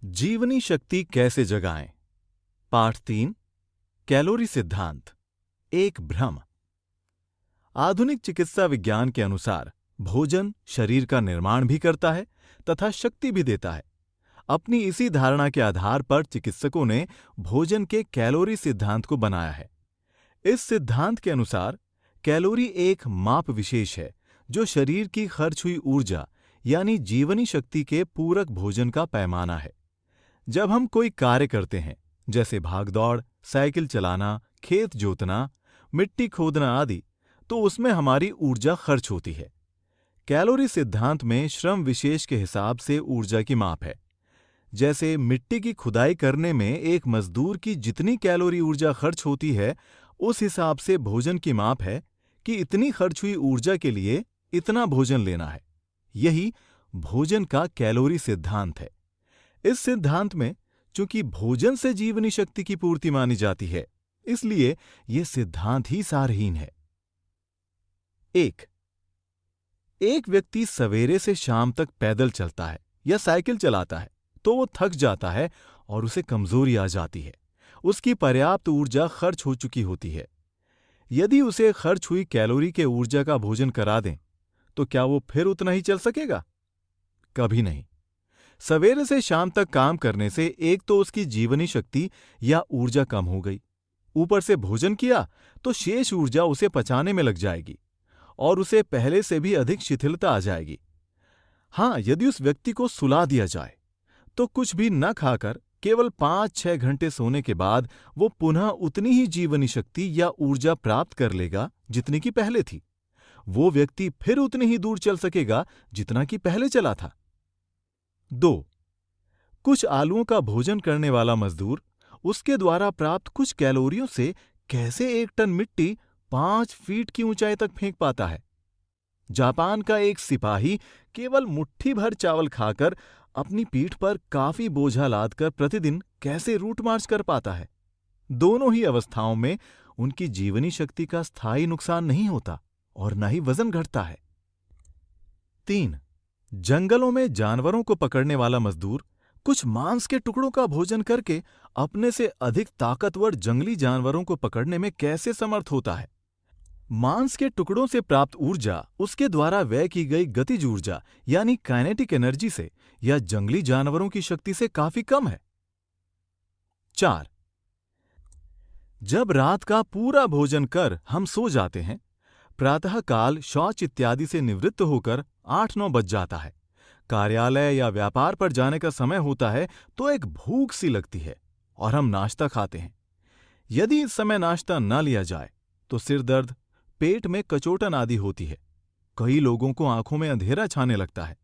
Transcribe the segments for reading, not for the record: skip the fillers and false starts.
जीवनी शक्ति कैसे जगाएं? पाठ 3 कैलोरी सिद्धांत एक भ्रम। आधुनिक चिकित्सा विज्ञान के अनुसार भोजन शरीर का निर्माण भी करता है तथा शक्ति भी देता है। अपनी इसी धारणा के आधार पर चिकित्सकों ने भोजन के कैलोरी सिद्धांत को बनाया है। इस सिद्धांत के अनुसार कैलोरी एक माप विशेष है जो शरीर की खर्च हुई ऊर्जा यानी जीवनी शक्ति के पूरक भोजन का पैमाना है। जब हम कोई कार्य करते हैं जैसे भागदौड़, साइकिल चलाना, खेत जोतना, मिट्टी खोदना आदि, तो उसमें हमारी ऊर्जा खर्च होती है। कैलोरी सिद्धांत में श्रम विशेष के हिसाब से ऊर्जा की माप है। जैसे मिट्टी की खुदाई करने में एक मजदूर की जितनी कैलोरी ऊर्जा खर्च होती है, उस हिसाब से भोजन की माप है कि इतनी खर्च हुई ऊर्जा के लिए इतना भोजन लेना है। यही भोजन का कैलोरी सिद्धांत है। इस सिद्धांत में चूंकि भोजन से जीवनी शक्ति की पूर्ति मानी जाती है, इसलिए यह सिद्धांत ही सारहीन है। एक व्यक्ति सवेरे से शाम तक पैदल चलता है या साइकिल चलाता है तो वो थक जाता है और उसे कमजोरी आ जाती है। उसकी पर्याप्त ऊर्जा खर्च हो चुकी होती है। यदि उसे खर्च हुई कैलोरी के ऊर्जा का भोजन करा दें तो क्या वो फिर उतना ही चल सकेगा? कभी नहीं। सवेरे से शाम तक काम करने से एक तो उसकी जीवनी शक्ति या ऊर्जा कम हो गई, ऊपर से भोजन किया तो शेष ऊर्जा उसे पचाने में लग जाएगी और उसे पहले से भी अधिक शिथिलता आ जाएगी। हां, यदि उस व्यक्ति को सुला दिया जाए तो कुछ भी न खाकर केवल 5-6 घंटे सोने के बाद वो पुनः उतनी ही जीवनी शक्ति या ऊर्जा प्राप्त कर लेगा जितनी की पहले थी। वो व्यक्ति फिर उतनी ही दूर चल सकेगा जितना कि पहले चला था। 2. कुछ आलुओं का भोजन करने वाला मजदूर उसके द्वारा प्राप्त कुछ कैलोरियों से कैसे 1 टन मिट्टी 5 फीट की ऊंचाई तक फेंक पाता है? जापान का एक सिपाही केवल मुट्ठी भर चावल खाकर अपनी पीठ पर काफी बोझा लादकर प्रतिदिन कैसे रूट मार्च कर पाता है? दोनों ही अवस्थाओं में उनकी जीवनी शक्ति का स्थायी नुकसान नहीं होता और न ही वजन घटता है। 3. जंगलों में जानवरों को पकड़ने वाला मजदूर कुछ मांस के टुकड़ों का भोजन करके अपने से अधिक ताकतवर जंगली जानवरों को पकड़ने में कैसे समर्थ होता है? मांस के टुकड़ों से प्राप्त ऊर्जा उसके द्वारा व्यय की गई गतिज ऊर्जा यानी काइनेटिक एनर्जी से या जंगली जानवरों की शक्ति से काफी कम है। 4. जब रात का पूरा भोजन कर हम सो जाते हैं, प्रातःकाल शौच इत्यादि से निवृत्त होकर 8-9 बज जाता है। कार्यालय या व्यापार पर जाने का समय होता है तो एक भूख सी लगती है और हम नाश्ता खाते हैं। यदि इस समय नाश्ता न लिया जाए तो सिर दर्द, पेट में कचोटन आदि होती है। कई लोगों को आंखों में अंधेरा छाने लगता है।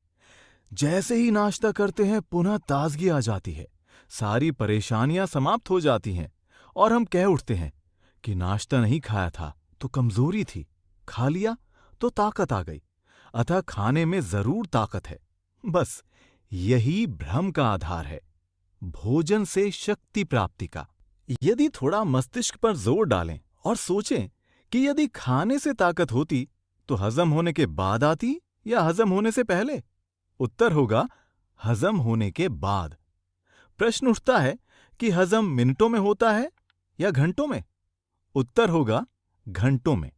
जैसे ही नाश्ता करते हैं पुनः ताजगी आ जाती है, सारी परेशानियां समाप्त हो जाती हैं और हम कह उठते हैं कि नाश्ता नहीं खाया था तो कमजोरी थी, खा लिया तो ताकत आ गई, अतः खाने में जरूर ताकत है। बस यही भ्रम का आधार है, भोजन से शक्ति प्राप्ति का। यदि थोड़ा मस्तिष्क पर जोर डालें और सोचें कि यदि खाने से ताकत होती तो हजम होने के बाद आती या हजम होने से पहले? उत्तर होगा हजम होने के बाद। प्रश्न उठता है कि हजम मिनटों में होता है या घंटों में? उत्तर होगा घंटों में।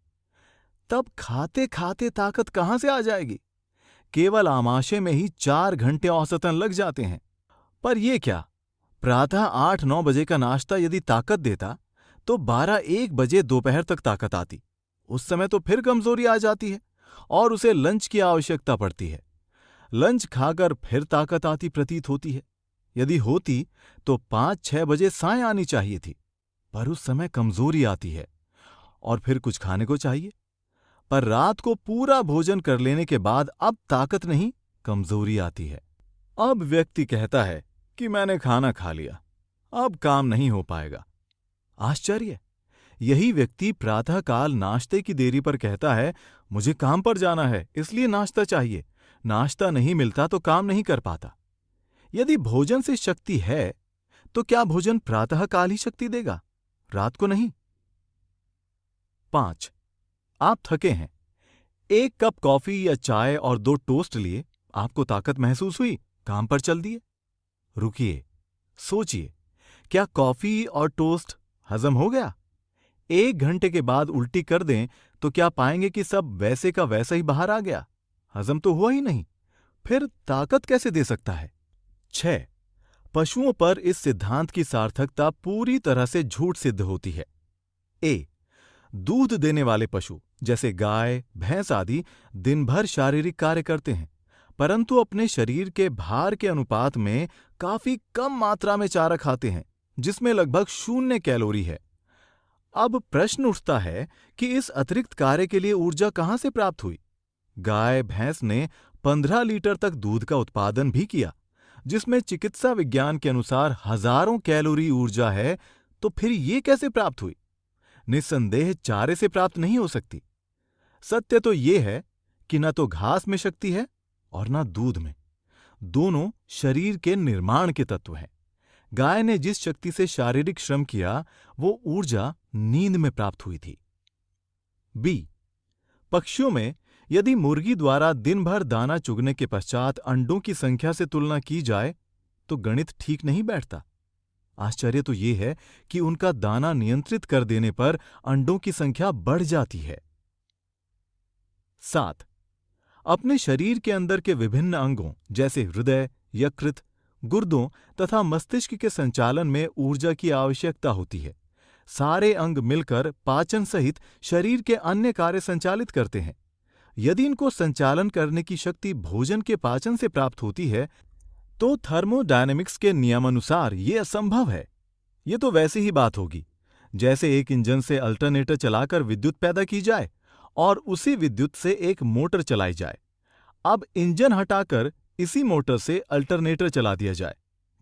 तब खाते खाते ताकत कहां से आ जाएगी? केवल आमाशय में ही 4 घंटे औसतन लग जाते हैं। पर यह क्या, प्रातः 8-9 बजे का नाश्ता यदि ताकत देता तो 12-1 बजे दोपहर तक ताकत आती। उस समय तो फिर कमजोरी आ जाती है और उसे लंच की आवश्यकता पड़ती है। लंच खाकर फिर ताकत आती प्रतीत होती है। यदि होती तो 5-6 बजे साय आनी चाहिए थी, पर उस समय कमजोरी आती है और फिर कुछ खाने को चाहिए। पर रात को पूरा भोजन कर लेने के बाद अब ताकत नहीं, कमजोरी आती है। अब व्यक्ति कहता है कि मैंने खाना खा लिया, अब काम नहीं हो पाएगा। आश्चर्य! यही व्यक्ति प्रातःकाल नाश्ते की देरी पर कहता है मुझे काम पर जाना है इसलिए नाश्ता चाहिए, नाश्ता नहीं मिलता तो काम नहीं कर पाता। यदि भोजन से शक्ति है तो क्या भोजन प्रातःकाल ही शक्ति देगा, रात को नहीं? 5. आप थके हैं, 1 कप कॉफी या चाय और 2 टोस्ट लिए, आपको ताकत महसूस हुई, काम पर चल दिए। रुकिए, सोचिए, क्या कॉफी और टोस्ट हजम हो गया? 1 घंटे के बाद उल्टी कर दें तो क्या पाएंगे कि सब वैसे का वैसा ही बाहर आ गया? हजम तो हुआ ही नहीं। फिर ताकत कैसे दे सकता है? 6. पशुओं पर इस सिद्धांत की सार्थकता पूरी तरह से झूठ सिद्ध होती है। ए. दूध देने वाले पशु जैसे गाय, भैंस आदि दिन भर शारीरिक कार्य करते हैं, परंतु अपने शरीर के भार के अनुपात में काफी कम मात्रा में चारा खाते हैं, जिसमें लगभग 0 कैलोरी है। अब प्रश्न उठता है कि इस अतिरिक्त कार्य के लिए ऊर्जा कहां से प्राप्त हुई? गाय भैंस ने 15 लीटर तक दूध का उत्पादन भी किया, जिसमें चिकित्सा विज्ञान के अनुसार हजारों कैलोरी ऊर्जा है, तो फिर ये कैसे प्राप्त हुई? निस्संदेह चारे से प्राप्त नहीं हो सकती। सत्य तो ये है कि न तो घास में शक्ति है और न दूध में। दोनों शरीर के निर्माण के तत्व हैं। गाय ने जिस शक्ति से शारीरिक श्रम किया, वो ऊर्जा नींद में प्राप्त हुई थी। बी. पक्षियों में यदि मुर्गी द्वारा दिन भर दाना चुगने के पश्चात अंडों की संख्या से तुलना की जाए तो गणित ठीक नहीं बैठता। आश्चर्य तो ये है कि उनका दाना नियंत्रित कर देने पर अंडों की संख्या बढ़ जाती है। 7. अपने शरीर के अंदर के विभिन्न अंगों जैसे हृदय, यकृत, गुर्दों तथा मस्तिष्क के संचालन में ऊर्जा की आवश्यकता होती है। सारे अंग मिलकर पाचन सहित शरीर के अन्य कार्य संचालित करते हैं। यदि इनको संचालन करने की शक्ति भोजन के पाचन से प्राप्त होती है, तो थर्मोडायनेमिक्स के नियमानुसार ये असंभव है। ये तो वैसी ही बात होगी जैसे एक इंजन से अल्टरनेटर चलाकर विद्युत पैदा की जाए और उसी विद्युत से एक मोटर चलाई जाए। अब इंजन हटाकर इसी मोटर से अल्टरनेटर चला दिया जाए।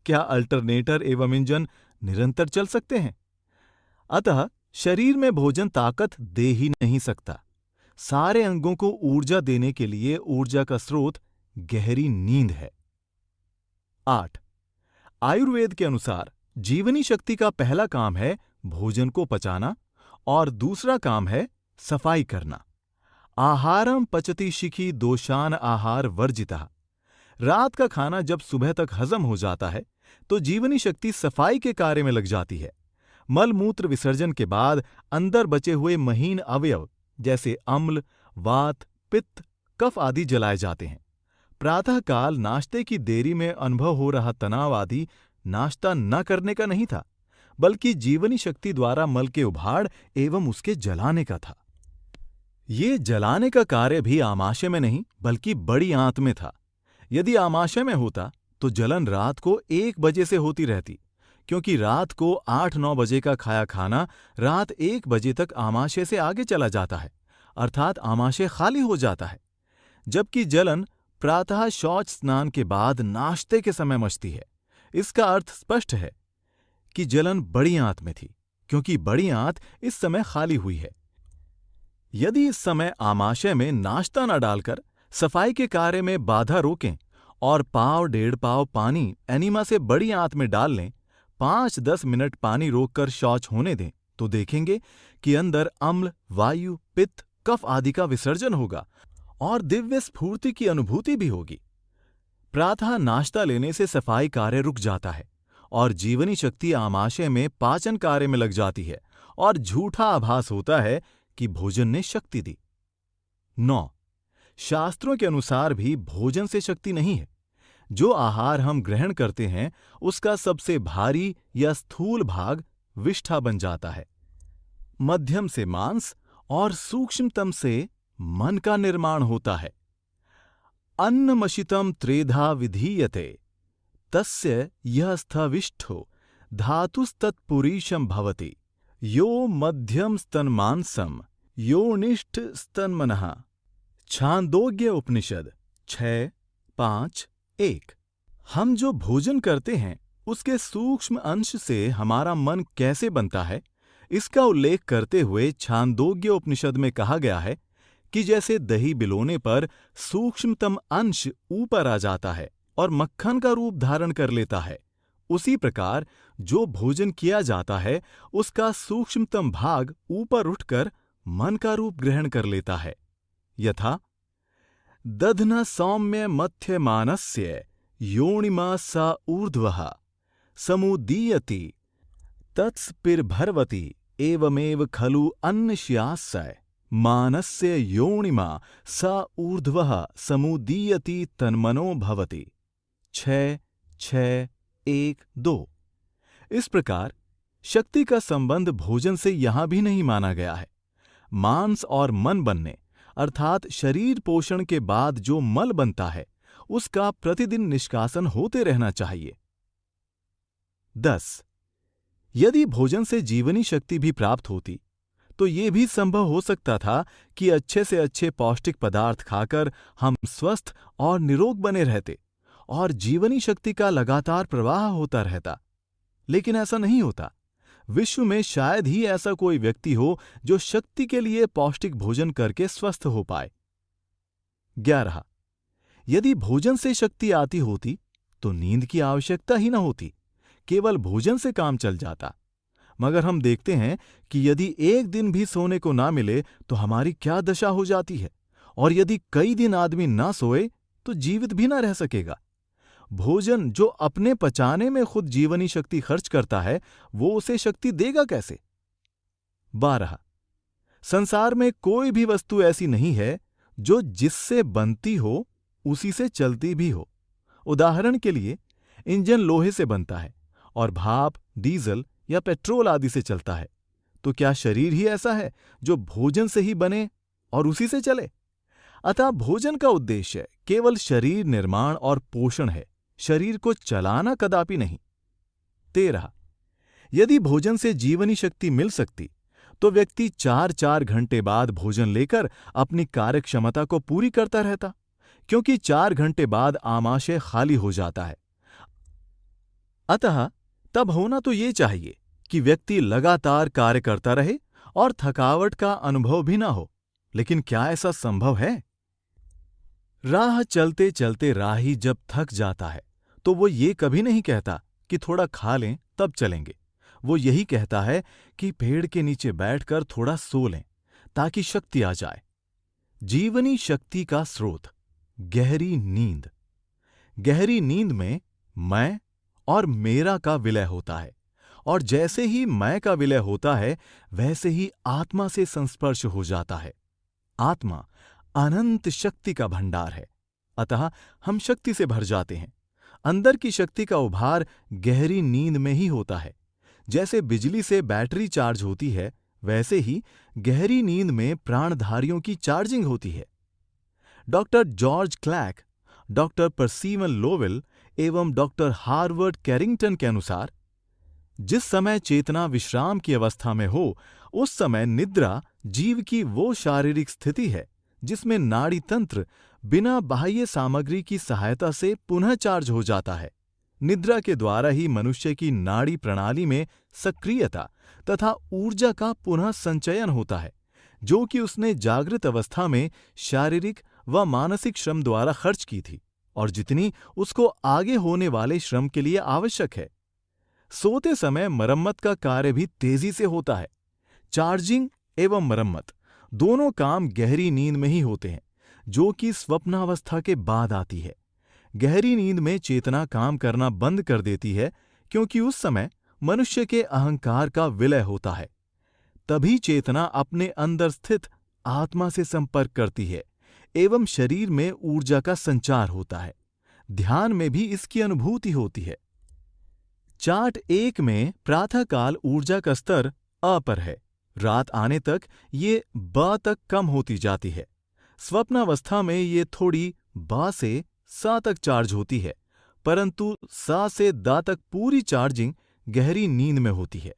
क्या अल्टरनेटर एवं इंजन निरंतर चल सकते हैं? अतः शरीर में भोजन ताकत दे ही नहीं सकता। सारे अंगों को ऊर्जा देने के लिए ऊर्जा का स्रोत गहरी नींद है। 8. आयुर्वेद के अनुसार जीवनी शक्ति का पहला काम है भोजन को पचाना और दूसरा काम है सफाई करना। आहारम पचति शिखी दोषान आहार वर्जितः। रात का खाना जब सुबह तक हजम हो जाता है तो जीवनी शक्ति सफाई के कार्य में लग जाती है। मलमूत्र विसर्जन के बाद अंदर बचे हुए महीन अवयव जैसे अम्ल, वात, पित्त, कफ आदि जलाए जाते हैं। प्रातःकाल नाश्ते की देरी में अनुभव हो रहा तनाव आदि नाश्ता न करने का नहीं था, बल्कि जीवनी शक्ति द्वारा मल के उभाड़ एवं उसके जलाने का था। ये जलाने का कार्य भी आमाशय में नहीं बल्कि बड़ी आंत में था। यदि आमाशय में होता तो जलन रात को 1 बजे से होती रहती, क्योंकि रात को 8-9 बजे का खाया खाना रात 1 बजे तक आमाशय से आगे चला जाता है, अर्थात आमाशय खाली हो जाता है। जबकि जलन प्रातः शौच स्नान के बाद नाश्ते के समय मचती है। इसका अर्थ स्पष्ट है कि जलन बड़ी आंत में थी, क्योंकि बड़ी आंत इस समय खाली हुई है। यदि इस समय आमाशय में नाश्ता न डालकर सफाई के कार्य में बाधा रोकें और 1.5 पाव पानी एनीमा से बड़ी आंत में डाल लें, 5-10 मिनट पानी रोककर शौच होने दें, तो देखेंगे कि अंदर अम्ल, वायु, पित्त, कफ आदि का विसर्जन होगा और दिव्य स्फूर्ति की अनुभूति भी होगी। प्रातः नाश्ता लेने से सफाई कार्य रुक जाता है और जीवनी शक्ति आमाशय में पाचन कार्य में लग जाती है और झूठा आभास होता है कि भोजन ने शक्ति दी। 9. शास्त्रों के अनुसार भी भोजन से शक्ति नहीं है। जो आहार हम ग्रहण करते हैं उसका सबसे भारी या स्थूल भाग विष्ठा बन जाता है। मध्यम से मांस और सूक्ष्मतम से मन का निर्माण होता है। अन्नमशितम त्रेधा विधीयते तस्य यः स्थविष्ठो धातुस्तत्पुरीशं भवति यो मध्यम स्तनमांसम यो निष्ठ स्तनमनः। छांदोग्य उपनिषद 6:5-1। हम जो भोजन करते हैं उसके सूक्ष्म अंश से हमारा मन कैसे बनता है, इसका उल्लेख करते हुए छांदोग्य उपनिषद में कहा गया है कि जैसे दही बिलोने पर सूक्ष्मतम अंश ऊपर आ जाता है और मक्खन का रूप धारण कर लेता है, उसी प्रकार जो भोजन किया जाता है उसका सूक्ष्मतम भाग ऊपर उठकर मन का रूप ग्रहण कर लेता है। यथा दध्ना सौम्य मध्यमानस्य योनिमा सा ऊर्ध्वः समुदीयति तत्स्पिर्भर्वति एवमेव खलु अन्नस्यास्य मानस्य योनिमा स ऊर्ध्वः समुदीयति तन्मनो भवति। 6:6:1-2। इस प्रकार शक्ति का संबंध भोजन से यहां भी नहीं माना गया है। मांस और मन बनने अर्थात शरीर पोषण के बाद जो मल बनता है उसका प्रतिदिन निष्कासन होते रहना चाहिए। 10. यदि भोजन से जीवनी शक्ति भी प्राप्त होती तो ये भी संभव हो सकता था कि अच्छे से अच्छे पौष्टिक पदार्थ खाकर हम स्वस्थ और निरोग बने रहते और जीवनी शक्ति का लगातार प्रवाह होता रहता। लेकिन ऐसा नहीं होता। विश्व में शायद ही ऐसा कोई व्यक्ति हो जो शक्ति के लिए पौष्टिक भोजन करके स्वस्थ हो पाए। 11. यदि भोजन से शक्ति आती होती तो नींद की आवश्यकता ही न होती, केवल भोजन से काम चल जाता। मगर हम देखते हैं कि यदि एक दिन भी सोने को ना मिले तो हमारी क्या दशा हो जाती है, और यदि कई दिन आदमी ना सोए तो जीवित भी ना रह सकेगा। भोजन जो अपने पचाने में खुद जीवनी शक्ति खर्च करता है, वो उसे शक्ति देगा कैसे? 12. संसार में कोई भी वस्तु ऐसी नहीं है जो जिससे बनती हो उसी से चलती भी हो। उदाहरण के लिए, इंजन लोहे से बनता है और भाप, डीजल या पेट्रोल आदि से चलता है। तो क्या शरीर ही ऐसा है जो भोजन से ही बने और उसी से चले? अतः भोजन का उद्देश्य केवल शरीर निर्माण और पोषण है, शरीर को चलाना कदापि नहीं। 13. यदि भोजन से जीवनी शक्ति मिल सकती तो व्यक्ति 4-4 घंटे बाद भोजन लेकर अपनी कार्यक्षमता को पूरी करता रहता, क्योंकि 4 घंटे बाद आमाशय खाली हो जाता है। अतः तब होना तो ये चाहिए कि व्यक्ति लगातार कार्य करता रहे और थकावट का अनुभव भी ना हो। लेकिन क्या ऐसा संभव है? राह चलते चलते राही जब थक जाता है तो वो ये कभी नहीं कहता कि थोड़ा खा लें तब चलेंगे। वो यही कहता है कि पेड़ के नीचे बैठकर थोड़ा सो लें ताकि शक्ति आ जाए। जीवनी शक्ति का स्रोत गहरी नींद। गहरी नींद में मैं और मेरा का विलय होता है, और जैसे ही मैं का विलय होता है वैसे ही आत्मा से संस्पर्श हो जाता है। आत्मा अनंत शक्ति का भंडार है, अतः हम शक्ति से भर जाते हैं। अंदर की शक्ति का उभार गहरी नींद में ही होता है। जैसे बिजली से बैटरी चार्ज होती है, वैसे ही गहरी नींद में प्राणधारियों की चार्जिंग होती है। Doctor George Clack, doctor Percival Lowell एवं डॉक्टर हार्वर्ड कैरिंगटन के अनुसार, जिस समय चेतना विश्राम की अवस्था में हो उस समय निद्रा जीव की वो शारीरिक स्थिति है जिसमें नाड़ी तंत्र बिना बाह्य सामग्री की सहायता से पुनः चार्ज हो जाता है। निद्रा के द्वारा ही मनुष्य की नाड़ी प्रणाली में सक्रियता तथा ऊर्जा का पुनः संचयन होता है, जो कि उसने जागृत अवस्था में शारीरिक व मानसिक श्रम द्वारा खर्च की थी और जितनी उसको आगे होने वाले श्रम के लिए आवश्यक है। सोते समय मरम्मत का कार्य भी तेजी से होता है। चार्जिंग एवं मरम्मत दोनों काम गहरी नींद में ही होते हैं, जो कि स्वप्नावस्था के बाद आती है। गहरी नींद में चेतना काम करना बंद कर देती है, क्योंकि उस समय मनुष्य के अहंकार का विलय होता है। तभी चेतना अपने अंदर स्थित आत्मा से संपर्क करती है एवं शरीर में ऊर्जा का संचार होता है। ध्यान में भी इसकी अनुभूति होती है। चार्ट 1 में प्रातःकाल ऊर्जा का स्तर अ पर है। रात आने तक ये ब तक कम होती जाती है। स्वप्नावस्था में ये थोड़ी ब से स तक चार्ज होती है, परंतु स से द तक पूरी चार्जिंग गहरी नींद में होती है।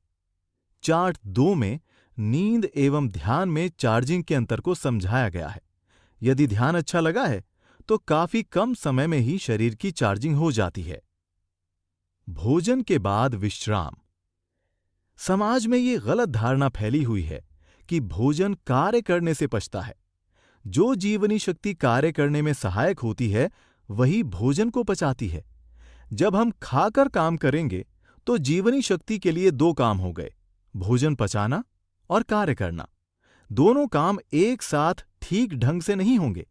चार्ट 2 में नींद एवं ध्यान में चार्जिंग के अंतर को समझाया गया है। यदि ध्यान अच्छा लगा है तो काफी कम समय में ही शरीर की चार्जिंग हो जाती है। भोजन के बाद विश्राम। समाज में ये गलत धारणा फैली हुई है कि भोजन कार्य करने से पचता है। जो जीवनी शक्ति कार्य करने में सहायक होती है वही भोजन को पचाती है। जब हम खाकर काम करेंगे तो जीवनी शक्ति के लिए 2 काम हो गए, भोजन पचाना और कार्य करना। दोनों काम एक साथ ठीक ढंग से नहीं होंगे।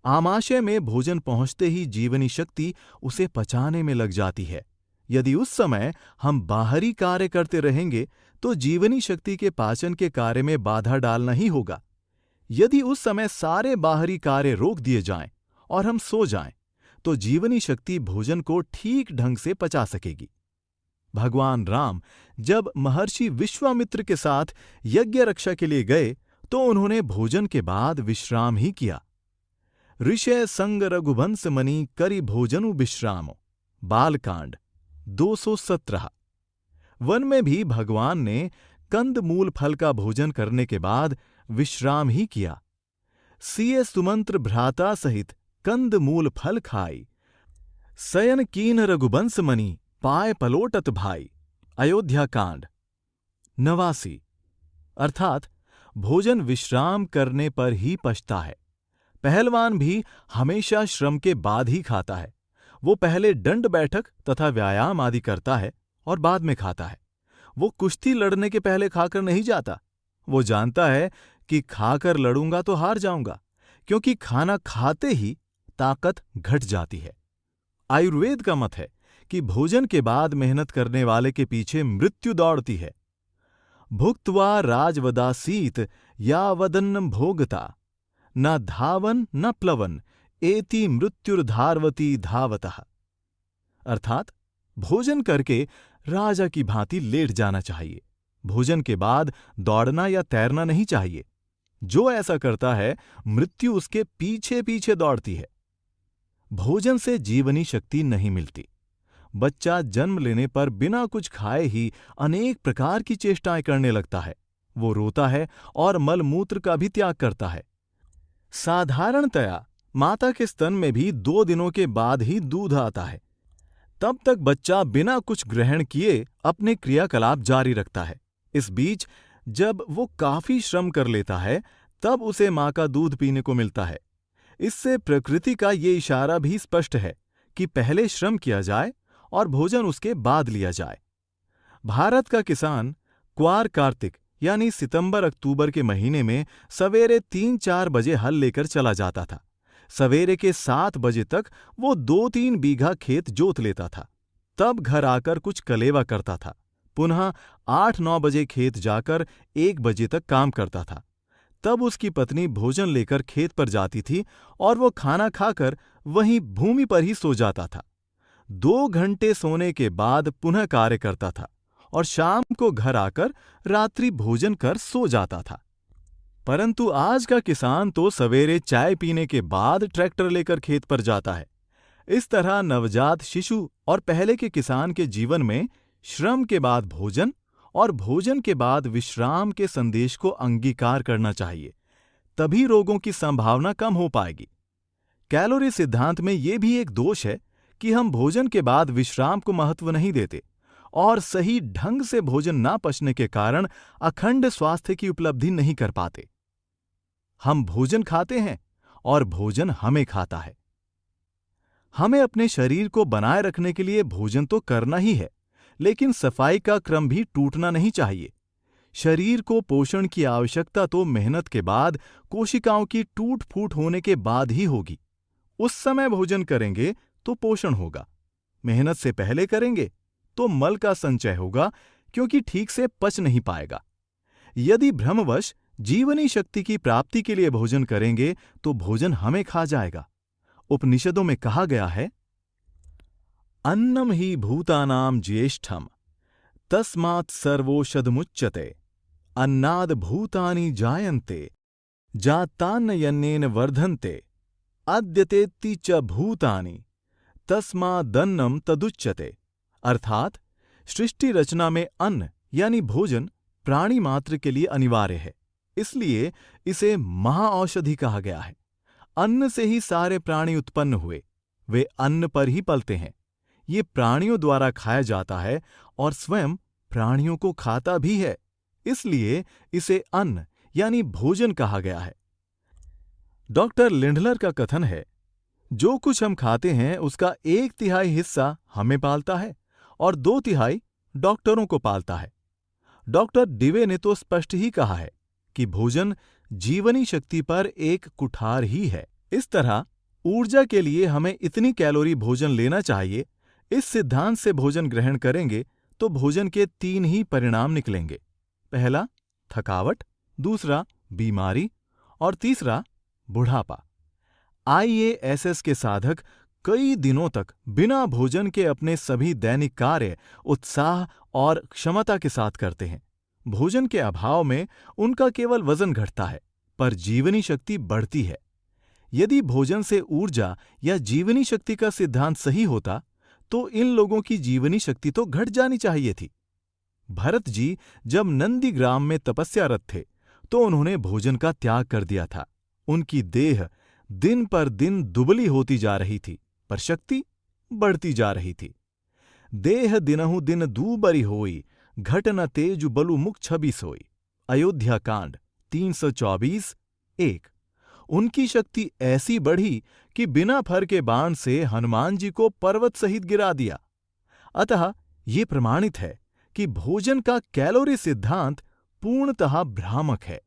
आमाशय में भोजन पहुंचते ही जीवनी शक्ति उसे पचाने में लग जाती है। यदि उस समय हम बाहरी कार्य करते रहेंगे तो जीवनी शक्ति के पाचन के कार्य में बाधा डालना ही होगा। यदि उस समय सारे बाहरी कार्य रोक दिए जाएं और हम सो जाएं, तो जीवनी शक्ति भोजन को ठीक ढंग से पचा सकेगी। भगवान राम जब महर्षि विश्वामित्र के साथ यज्ञ रक्षा के लिए गए तो उन्होंने भोजन के बाद विश्राम ही किया। ऋषय संग रघुवंश मणि करि भोजनु विश्रामो। बालकांड 217। वन में भी भगवान ने कंद मूल फल का भोजन करने के बाद विश्राम ही किया। सिय सुमंत्र भ्राता सहित कंद मूल फल खाई। शयन कीन रघुवंश मणि पाय पलोटत भाई। अयोध्या कांड 89। अर्थात भोजन विश्राम करने पर ही पचता है। पहलवान भी हमेशा श्रम के बाद ही खाता है। वो पहले दंड बैठक तथा व्यायाम आदि करता है और बाद में खाता है। वो कुश्ती लड़ने के पहले खाकर नहीं जाता। वो जानता है कि खाकर लड़ूंगा तो हार जाऊंगा, क्योंकि खाना खाते ही ताकत घट जाती है। आयुर्वेद का मत है कि भोजन के बाद मेहनत करने वाले के पीछे मृत्यु दौड़ती है। भुक्त्वा राजवदासीत या वदन्नम भोगता न धावन न प्लवन एति मृत्युर्धारवती धावतः। अर्थात भोजन करके राजा की भांति लेट जाना चाहिए। भोजन के बाद दौड़ना या तैरना नहीं चाहिए। जो ऐसा करता है मृत्यु उसके पीछे पीछे दौड़ती है। भोजन से जीवनी शक्ति नहीं मिलती। बच्चा जन्म लेने पर बिना कुछ खाए ही अनेक प्रकार की चेष्टाएं करने लगता है। वो रोता है और मलमूत्र का भी त्याग करता है। साधारणतया माता के स्तन में भी 2 दिनों के बाद ही दूध आता है। तब तक बच्चा बिना कुछ ग्रहण किए अपने क्रियाकलाप जारी रखता है। इस बीच जब वो काफी श्रम कर लेता है तब उसे मां का दूध पीने को मिलता है। इससे प्रकृति का ये इशारा भी स्पष्ट है कि पहले श्रम किया जाए और भोजन उसके बाद लिया जाए। भारत का किसान क्वार कार्तिक यानी सितंबर अक्टूबर के महीने में सवेरे 3-4 बजे हल लेकर चला जाता था। सवेरे के 7 बजे तक वो 2-3 बीघा खेत जोत लेता था। तब घर आकर कुछ कलेवा करता था। पुनः 8-9 बजे खेत जाकर 1 बजे तक काम करता था। तब उसकी पत्नी भोजन लेकर खेत पर जाती थी और वो खाना खाकर वहीं भूमि पर ही सो जाता था। 2 घंटे सोने के बाद पुनः कार्य करता था और शाम को घर आकर रात्रि भोजन कर सो जाता था। परंतु आज का किसान तो सवेरे चाय पीने के बाद ट्रैक्टर लेकर खेत पर जाता है। इस तरह नवजात शिशु और पहले के किसान के जीवन में श्रम के बाद भोजन और भोजन के बाद विश्राम के संदेश को अंगीकार करना चाहिए। तभी रोगों की संभावना कम हो पाएगी। कैलोरी सिद्धांत में यह भी एक दोष है कि हम भोजन के बाद विश्राम को महत्व नहीं देते और सही ढंग से भोजन ना पचने के कारण अखंड स्वास्थ्य की उपलब्धि नहीं कर पाते। हम भोजन खाते हैं और भोजन हमें खाता है। हमें अपने शरीर को बनाए रखने के लिए भोजन तो करना ही है, लेकिन सफाई का क्रम भी टूटना नहीं चाहिए। शरीर को पोषण की आवश्यकता तो मेहनत के बाद, कोशिकाओं की टूट फूट होने के बाद ही होगी। उस समय भोजन करेंगे तो पोषण होगा। मेहनत से पहले करेंगे तो मल का संचय होगा, क्योंकि ठीक से पच नहीं पाएगा। यदि भ्रमवश जीवनी शक्ति की प्राप्ति के लिए भोजन करेंगे तो भोजन हमें खा जाएगा। उपनिषदों में कहा गया है, अन्नम ही भूतानाम ज्येष्ठम तस्मात् सर्वोषधमुच्यते अन्नाद भूतानि जायन्ते जातान्नयन्नेन वर्धन्ते अद्यतेति च भूतानि तस्मादन्नम तदुच्यते। अर्थात सृष्टि रचना में अन्न यानी भोजन प्राणी मात्र के लिए अनिवार्य है, इसलिए इसे महाऔषधि कहा गया है। अन्न से ही सारे प्राणी उत्पन्न हुए, वे अन्न पर ही पलते हैं। ये प्राणियों द्वारा खाया जाता है और स्वयं प्राणियों को खाता भी है, इसलिए इसे अन्न यानी भोजन कहा गया है। डॉक्टर लिंडलर का कथन है, जो कुछ हम खाते हैं उसका 1/3 हिस्सा हमें पालता है और 2/3 डॉक्टरों को पालता है। डॉक्टर डिवे ने तो स्पष्ट ही कहा है कि भोजन जीवनी शक्ति पर एक कुठार ही है। इस तरह ऊर्जा के लिए हमें इतनी कैलोरी भोजन लेना चाहिए, इस सिद्धांत से भोजन ग्रहण करेंगे तो भोजन के 3 ही परिणाम निकलेंगे। पहला थकावट, दूसरा बीमारी और तीसरा बुढ़ापा। IASS के साधक कई दिनों तक बिना भोजन के अपने सभी दैनिक कार्य उत्साह और क्षमता के साथ करते हैं। भोजन के अभाव में उनका केवल वजन घटता है, पर जीवनी शक्ति बढ़ती है। यदि भोजन से ऊर्जा या जीवनी शक्ति का सिद्धांत सही होता तो इन लोगों की जीवनी शक्ति तो घट जानी चाहिए थी। भरत जी जब नंदीग्राम में तपस्यारत थे तो उन्होंने भोजन का त्याग कर दिया था। उनकी देह दिन पर दिन दुबली होती जा रही थी, पर शक्ति बढ़ती जा रही थी। देह दिनहु दिन दूबरी होई, घट न तेजु बलु मुख छवि सोई। अयोध्या कांड 324:1। उनकी शक्ति ऐसी बढ़ी कि बिना फर के बाण से हनुमान जी को पर्वत सहित गिरा दिया। अतः ये प्रमाणित है कि भोजन का कैलोरी सिद्धांत पूर्णतः भ्रामक है।